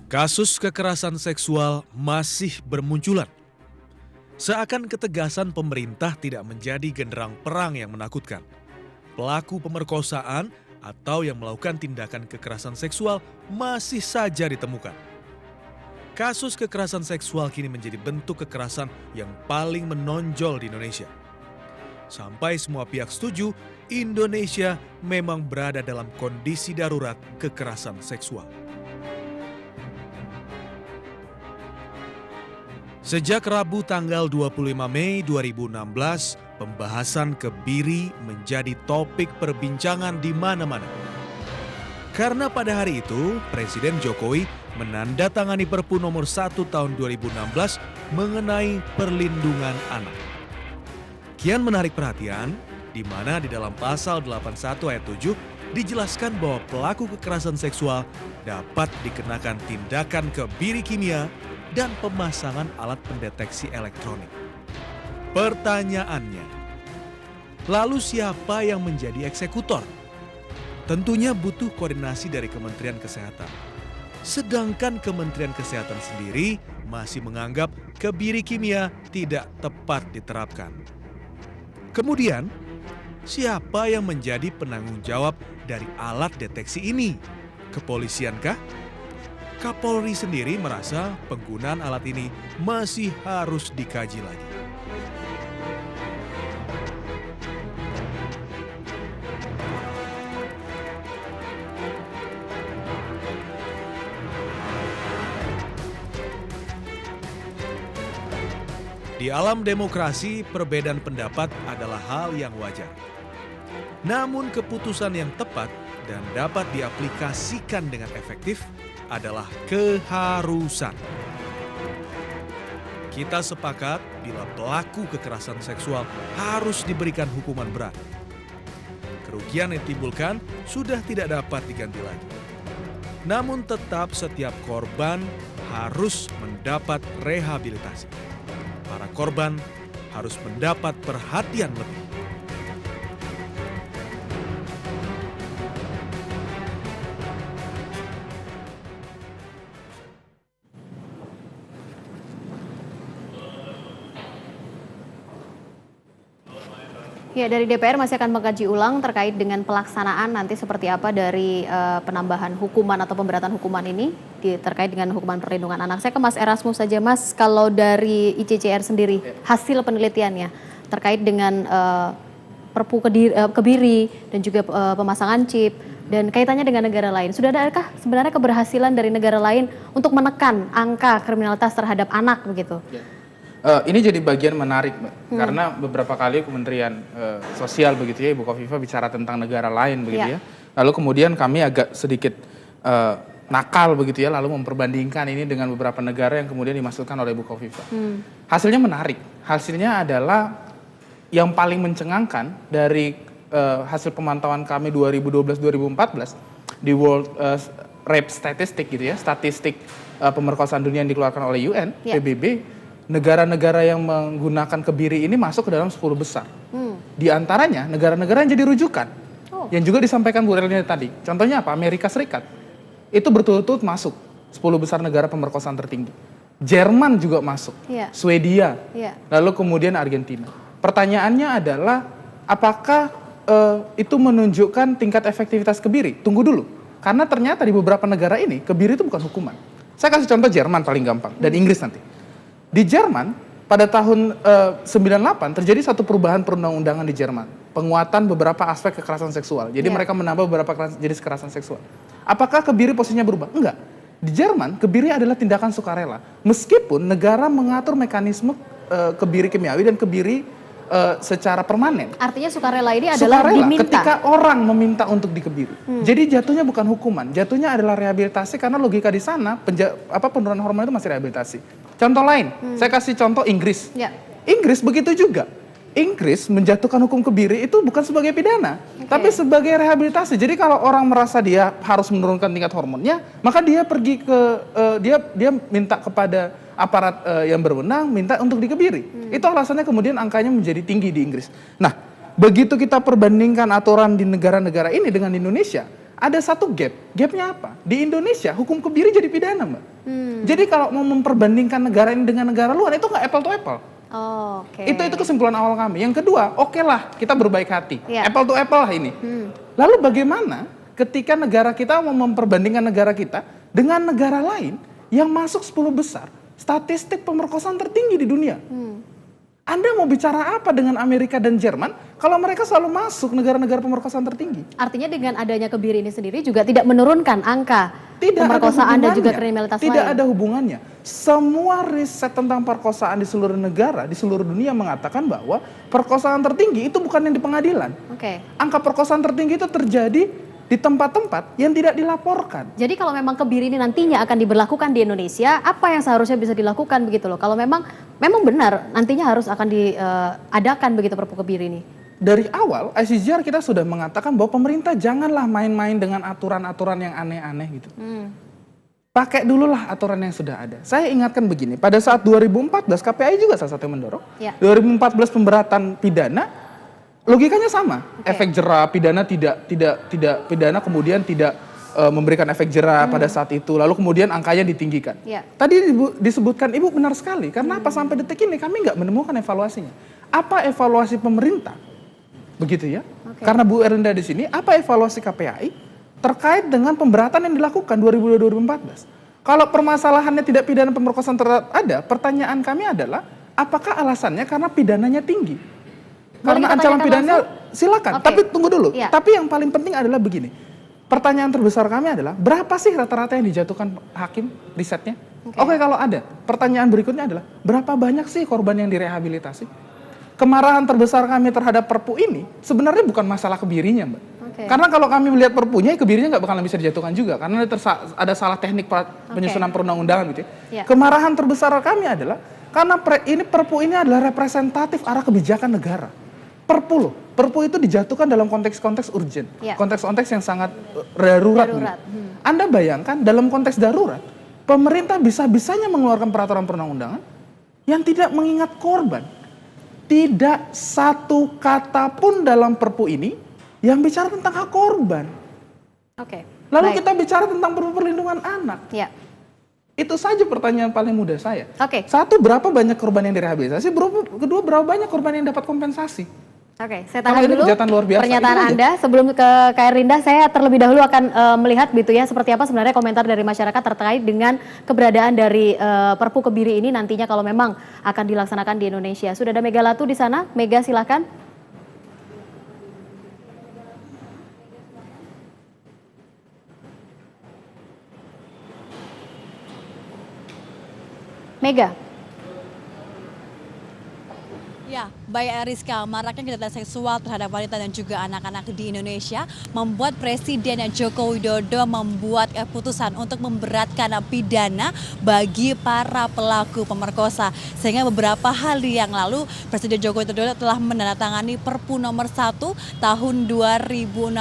Kasus kekerasan seksual masih bermunculan. Seakan ketegasan pemerintah tidak menjadi genderang perang yang menakutkan. Pelaku pemerkosaan atau yang melakukan tindakan kekerasan seksual masih saja ditemukan. Kasus kekerasan seksual kini menjadi bentuk kekerasan yang paling menonjol di Indonesia. Sampai semua pihak setuju, Indonesia memang berada dalam kondisi darurat kekerasan seksual. Sejak Rabu tanggal 25 Mei 2016, pembahasan kebiri menjadi topik perbincangan di mana-mana. Karena pada hari itu, Presiden Jokowi menandatangani Perpu nomor 1 tahun 2016 mengenai perlindungan anak. Kian menarik perhatian, di mana di dalam pasal 81 ayat 7 dijelaskan bahwa pelaku kekerasan seksual dapat dikenakan tindakan kebiri kimia dan pemasangan alat pendeteksi elektronik. Pertanyaannya, lalu siapa yang menjadi eksekutor? Tentunya butuh koordinasi dari Kementerian Kesehatan. Sedangkan Kementerian Kesehatan sendiri masih menganggap kebiri kimia tidak tepat diterapkan. Kemudian, siapa yang menjadi penanggung jawab dari alat deteksi ini? Kepolisiankah? Kapolri sendiri merasa penggunaan alat ini masih harus dikaji lagi. Di alam demokrasi, perbedaan pendapat adalah hal yang wajar. Namun keputusan yang tepat dan dapat diaplikasikan dengan efektif adalah keharusan. Kita sepakat bila pelaku kekerasan seksual harus diberikan hukuman berat. Kerugian yang ditimbulkan sudah tidak dapat diganti lagi. Namun tetap setiap korban harus mendapat rehabilitasi. Para korban harus mendapat perhatian lebih. Ya, dari DPR masih akan mengkaji ulang terkait dengan pelaksanaan nanti seperti apa dari penambahan hukuman atau pemberatan hukuman ini terkait dengan hukuman perlindungan anak. Saya ke Mas Erasmus saja, Mas. Kalau dari ICCR sendiri, hasil penelitiannya terkait dengan Perpu Kebiri dan juga pemasangan chip dan kaitannya dengan negara lain. Sudah adakah sebenarnya keberhasilan dari negara lain untuk menekan angka kriminalitas terhadap anak begitu? Ya. Ini jadi bagian menarik, Mbak, karena beberapa kali Kementerian Sosial begitu ya, Ibu Kofifa bicara tentang negara lain begitu ya. Lalu kemudian kami agak sedikit nakal begitu ya, lalu memperbandingkan ini dengan beberapa negara yang kemudian dimasukkan oleh Ibu Kofifa. Hasilnya menarik. Hasilnya adalah yang paling mencengangkan dari hasil pemantauan kami 2012-2014 di World Rape Statistic gitu ya, statistik pemerkosaan dunia yang dikeluarkan oleh UN, PBB. Negara-negara yang menggunakan kebiri ini masuk ke dalam 10 besar. Di antaranya negara-negara yang jadi rujukan. Yang juga disampaikan Bu Relina tadi. Contohnya apa? Amerika Serikat. Itu berturut-turut masuk 10 besar negara pemerkosaan tertinggi. Jerman juga masuk. Swedia. Lalu kemudian Argentina. Pertanyaannya adalah apakah itu menunjukkan tingkat efektivitas kebiri? Tunggu dulu. Karena ternyata di beberapa negara ini kebiri itu bukan hukuman. Saya kasih contoh Jerman paling gampang dan Inggris nanti. Di Jerman, pada tahun 98 terjadi satu perubahan perundang-undangan di Jerman. Penguatan beberapa aspek kekerasan seksual. Jadi mereka menambah beberapa jenis kekerasan seksual. Apakah kebiri posisinya berubah? Enggak. Di Jerman, kebiri adalah tindakan sukarela. Meskipun negara mengatur mekanisme kebiri kimiawi dan kebiri secara permanen. Artinya sukarela ini adalah diminta. Ketika orang meminta untuk dikebiri. Jadi jatuhnya bukan hukuman, jatuhnya adalah rehabilitasi karena logika di sana penurunan hormon itu masih rehabilitasi. Contoh lain, saya kasih contoh Inggris. Inggris begitu juga. Inggris menjatuhkan hukum kebiri itu bukan sebagai pidana, tapi sebagai rehabilitasi. Jadi kalau orang merasa dia harus menurunkan tingkat hormonnya, maka dia pergi ke dia minta kepada aparat yang berwenang minta untuk dikebiri. Itu alasannya kemudian angkanya menjadi tinggi di Inggris. Nah, begitu kita perbandingkan aturan di negara-negara ini dengan Indonesia, ada satu gap. Gapnya apa? Di Indonesia hukum kebiri jadi pidana, Mbak. Jadi kalau mau memperbandingkan negara ini dengan negara luar itu nggak apple to apple. Oh, oke. Itu kesimpulan awal kami. Yang kedua, oke lah kita berbaik hati. Iya. Apple to apple lah ini. Lalu bagaimana ketika negara kita mau memperbandingkan negara kita dengan negara lain yang masuk 10 besar statistik pemerkosaan tertinggi di dunia? Anda mau bicara apa dengan Amerika dan Jerman kalau mereka selalu masuk negara-negara pemerkosaan tertinggi? Artinya dengan adanya kebiri ini sendiri juga tidak menurunkan angka Tidak pemerkosaan ada dan juga hubungannya. kriminalitas Tidak lain. ada hubungannya. Semua riset tentang perkosaan di seluruh negara, di seluruh dunia mengatakan bahwa perkosaan tertinggi itu bukan yang di pengadilan. Oke. Angka perkosaan tertinggi itu terjadi di tempat-tempat yang tidak dilaporkan. Jadi kalau memang kebiri ini nantinya akan diberlakukan di Indonesia, apa yang seharusnya bisa dilakukan begitu loh? Kalau memang benar nantinya harus akan diadakan begitu Perpu Kebiri ini. Dari awal ICJR kita sudah mengatakan bahwa pemerintah janganlah main-main dengan aturan-aturan yang aneh-aneh gitu. Pakai dulu lah aturan yang sudah ada. Saya ingatkan begini, pada saat 2014 KPAI juga salah satu yang mendorong. Ya. 2014 pemberatan pidana, logikanya sama. Efek jera pidana tidak pidana kemudian tidak memberikan efek jera pada saat itu. Lalu kemudian angkanya ditinggikan. Ya. Tadi disebutkan Ibu benar sekali. Karena apa sampai detik ini kami nggak menemukan evaluasinya. Apa evaluasi pemerintah? Begitu ya. Oke. Karena Bu Erinda di sini, apa evaluasi KPAI terkait dengan pemberatan yang dilakukan 2014? Kalau permasalahannya tidak pidana pemerkosaan ada, pertanyaan kami adalah apakah alasannya karena pidananya tinggi? Boleh Karena kita ancaman tanyakan pidananya langsung? silakan, Oke. tapi tunggu dulu. Iya. Tapi yang paling penting adalah begini. Pertanyaan terbesar kami adalah berapa sih rata-rata yang dijatuhkan hakim risetnya? Oke, kalau ada. Pertanyaan berikutnya adalah berapa banyak sih korban yang direhabilitasi? Kemarahan terbesar kami terhadap Perpu ini sebenarnya bukan masalah kebirinya, Mbak. Oke. Karena kalau kami melihat Perpunya, kebirinya nggak bakalan bisa dijatuhkan juga karena ada salah teknik penyusunan perundang-undangan gitu ya. Ya. Kemarahan terbesar kami adalah karena Perpu ini adalah representatif arah kebijakan negara. Perpu loh. Perpu itu dijatuhkan dalam konteks-konteks urgent, Ya. konteks-konteks yang sangat darurat. Darurat. Gitu. Anda bayangkan dalam konteks darurat, pemerintah bisa-bisanya mengeluarkan peraturan perundang-undangan yang tidak mengingat korban. Tidak satu kata pun dalam Perpu ini yang bicara tentang hak korban. Oke. Lalu Baik. kita bicara tentang perlindungan anak. Ya. Itu saja pertanyaan paling mudah saya. Oke. Satu, berapa banyak korban yang direhabilitasi? Kedua, berapa banyak korban yang dapat kompensasi? Oke, saya Kalau tahan ini dulu kejahatan luar biasa, pernyataan itu aja. Anda. Sebelum ke Kak Erinda, saya terlebih dahulu akan melihat gitu ya seperti apa sebenarnya komentar dari masyarakat terkait dengan keberadaan dari Perpu Kebiri ini nantinya kalau memang akan dilaksanakan di Indonesia. Sudah ada Mega Latu di sana. Mega, silakan. Mega. Ya, baik Rizka, maraknya kejahatan seksual terhadap wanita dan juga anak-anak di Indonesia membuat Presiden Joko Widodo membuat keputusan untuk memberatkan pidana bagi para pelaku pemerkosa. Sehingga beberapa hari yang lalu Presiden Joko Widodo telah menandatangani Perpu nomor 1 tahun 2016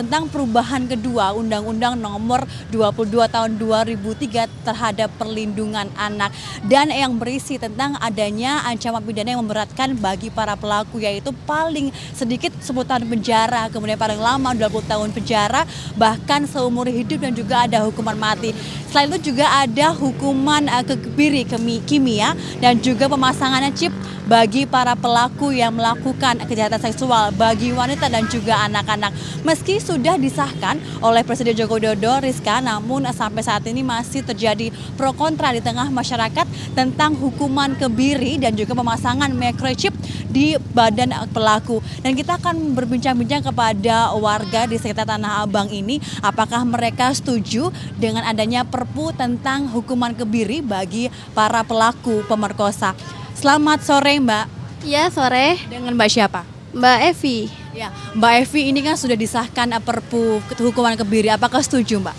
tentang perubahan kedua Undang-Undang nomor 22 tahun 2003 terhadap perlindungan anak. Dan yang berisi tentang adanya ancaman pidana yang memberatkan bagi para pelaku, yaitu paling sedikit 10 tahun penjara, kemudian paling lama 20 tahun penjara, bahkan seumur hidup dan juga ada hukuman mati. Selain itu juga ada hukuman kebiri kimia dan juga pemasangan chip bagi para pelaku yang melakukan kejahatan seksual bagi wanita dan juga anak-anak. Meski sudah disahkan oleh Presiden Joko Widodo, Rizka, namun sampai saat ini masih terjadi pro kontra di tengah masyarakat tentang hukuman kebiri dan juga pemasangan microchip di badan pelaku. Dan kita akan berbincang-bincang kepada warga di sekitar Tanah Abang ini, apakah mereka setuju dengan adanya Perpu tentang hukuman kebiri bagi para pelaku pemerkosa. Selamat sore Mbak. Ya, sore. Dengan Mbak siapa? Mbak Evi. Ya, Mbak Evi, ini kan sudah disahkan Perpu hukuman kebiri. Apakah setuju Mbak?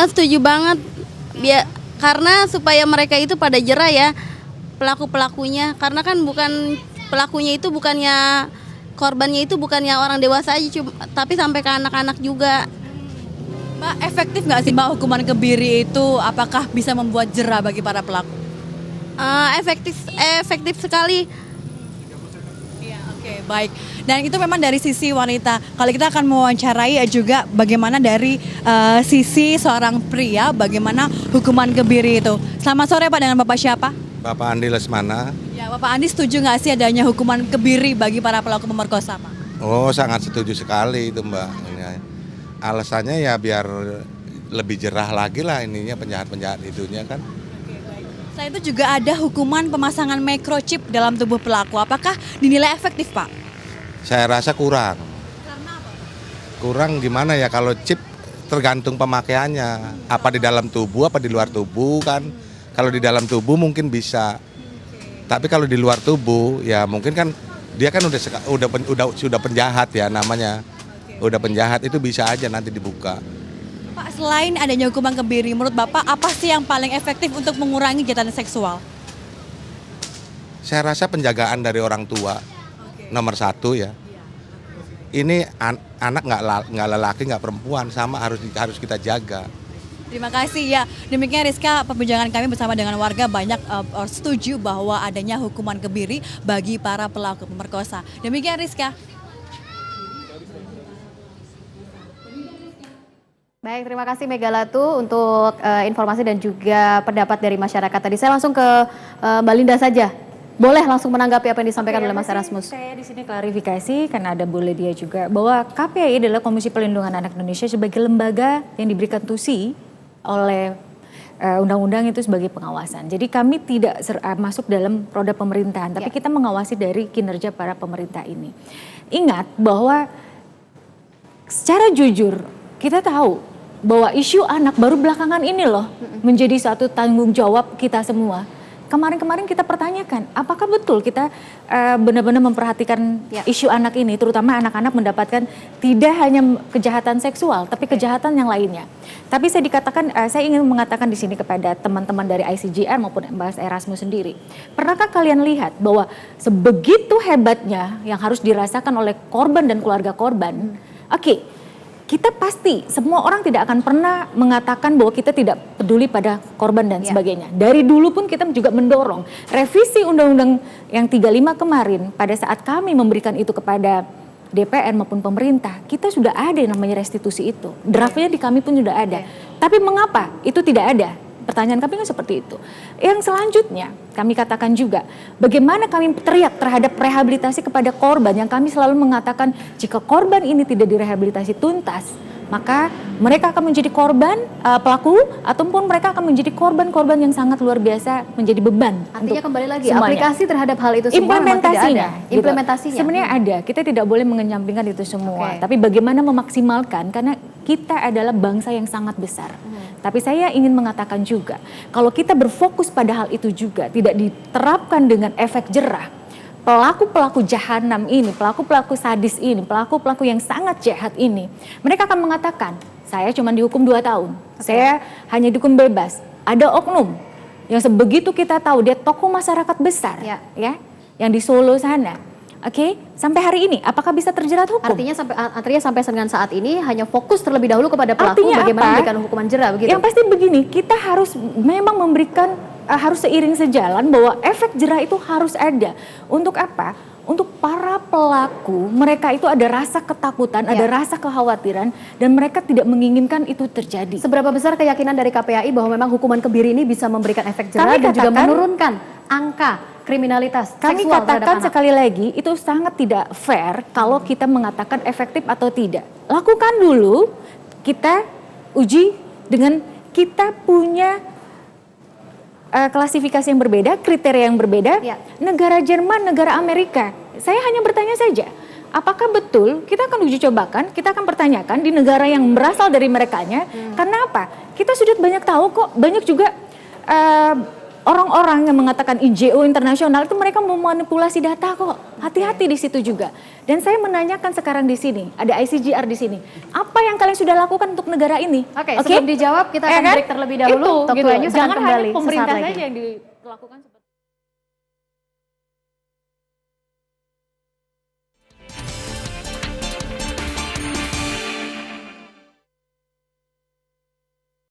Setuju banget. Karena supaya mereka itu pada jera ya pelaku-pelakunya. Karena kan pelakunya itu bukannya korbannya itu bukannya orang dewasa aja, tapi sampai ke anak-anak juga. Mbak, efektif nggak sih Mbak hukuman kebiri itu? Apakah bisa membuat jera bagi para pelaku? Efektif sekali. Oke, baik. Dan itu memang dari sisi wanita. Kalau kita akan mewawancarai juga bagaimana dari sisi seorang pria, bagaimana hukuman kebiri itu. Selamat sore Pak, dengan Bapak siapa? Bapak Andi Lesmana. Ya, Bapak Andi setuju nggak sih adanya hukuman kebiri bagi para pelaku pemerkosa, Pak? Oh, sangat setuju sekali itu Mbak. Alasannya ya biar lebih jerah lagi lah ininya penjahat-penjahat itunya kan. Selain itu juga ada hukuman pemasangan microchip dalam tubuh pelaku. Apakah dinilai efektif, Pak? Saya rasa kurang. Karena apa? Kurang gimana ya kalau chip tergantung pemakaiannya. Apa di dalam tubuh apa di luar tubuh kan. Kalau di dalam tubuh mungkin bisa. Tapi kalau di luar tubuh ya mungkin kan dia kan sudah penjahat ya namanya. Udah penjahat itu bisa aja nanti dibuka. Pak, selain adanya hukuman kebiri, menurut Bapak apa sih yang paling efektif untuk mengurangi kejahatan seksual? Saya rasa penjagaan dari orang tua nomor satu ya. Ini anak nggak lelaki nggak perempuan sama harus kita jaga. Terima kasih ya. Demikian Rizka, perbincangan kami bersama dengan warga banyak setuju bahwa adanya hukuman kebiri bagi para pelaku pemerkosa. Demikian Rizka. Baik, terima kasih Megalatu untuk informasi dan juga pendapat dari masyarakat tadi. Saya langsung ke Mbak Linda saja. Boleh langsung menanggapi apa yang disampaikan oleh Mas Erasmus? Saya di sini klarifikasi karena ada boleh dia juga bahwa KPAI adalah Komisi Perlindungan Anak Indonesia sebagai lembaga yang diberikan tusi oleh undang-undang itu sebagai pengawasan. Jadi kami tidak masuk dalam roda pemerintahan, tapi kita mengawasi dari kinerja para pemerintah ini. Ingat bahwa secara jujur kita tahu bahwa isu anak baru belakangan ini loh menjadi satu tanggung jawab kita semua. Kemarin-kemarin kita pertanyakan, apakah betul kita benar-benar memperhatikan isu anak ini, terutama anak-anak mendapatkan tidak hanya kejahatan seksual, tapi kejahatan yang lainnya. Tapi saya ingin mengatakan di sini kepada teman-teman dari ICJR maupun Mas Erasmus sendiri. Pernahkah kalian lihat bahwa sebegitu hebatnya yang harus dirasakan oleh korban dan keluarga korban? Oke. Kita pasti, semua orang tidak akan pernah mengatakan bahwa kita tidak peduli pada korban dan sebagainya. Dari dulu pun kita juga mendorong revisi undang-undang yang 35 kemarin pada saat kami memberikan itu kepada DPR maupun pemerintah, kita sudah ada yang namanya restitusi itu. Draftnya di kami pun sudah ada. Tapi mengapa itu tidak ada? Pertanyaan kami kan seperti itu. Yang selanjutnya kami katakan juga bagaimana kami teriak terhadap rehabilitasi kepada korban yang kami selalu mengatakan jika korban ini tidak direhabilitasi tuntas maka mereka akan menjadi korban pelaku ataupun mereka akan menjadi korban-korban yang sangat luar biasa menjadi beban. Artinya kembali lagi semuanya. Aplikasi terhadap hal itu semua memang tidak ada. Implementasinya sebenarnya ada. Kita tidak boleh mengenyampingkan itu semua. Tapi bagaimana memaksimalkan karena kita adalah bangsa yang sangat besar. Tapi saya ingin mengatakan juga kalau kita berfokus pada hal itu juga tidak diterapkan dengan efek jerah. Pelaku-pelaku jahanam ini, pelaku-pelaku sadis ini, pelaku-pelaku yang sangat jahat ini, mereka akan mengatakan, saya cuma dihukum 2 tahun, saya hanya dihukum bebas. Ada oknum yang sebegitu kita tahu dia tokoh masyarakat besar, ya, yang di Solo sana. Sampai hari ini, apakah bisa terjerat hukum? Artinya sampai dengan saat ini hanya fokus terlebih dahulu kepada pelaku, artinya bagaimana apa? memberikan hukuman jerah, begitu? Yang pasti begini, kita harus memang memberikan harus seiring sejalan bahwa efek jerah itu harus ada. Untuk apa? Untuk para pelaku, mereka itu ada rasa ketakutan, ada rasa kekhawatiran, dan mereka tidak menginginkan itu terjadi. Seberapa besar keyakinan dari KPAI bahwa memang hukuman kebiri ini bisa memberikan efek jerah dan juga menurunkan angka kriminalitas seksual kami terhadap katakan anak? Sekali lagi, itu sangat tidak fair kalau kita mengatakan efektif atau tidak. Lakukan dulu, kita uji dengan kita punya klasifikasi yang berbeda, kriteria yang berbeda, negara Jerman, negara Amerika. Saya hanya bertanya saja, apakah betul kita akan uji cobakan, kita akan pertanyakan di negara yang berasal dari merekanya, karena apa? Kita sudah banyak tahu kok, banyak juga orang-orang yang mengatakan IJO internasional itu mereka memanipulasi data kok. Hati-hati di situ juga. Dan saya menanyakan sekarang di sini, ada ICJR di sini. Apa yang kalian sudah lakukan untuk negara ini? Sebelum dijawab kita akan break terlebih dahulu. Itu, Talk to gitu. News akan Jangan kembali hanya pemerintah sesaat lagi. saja yang dilakukan seperti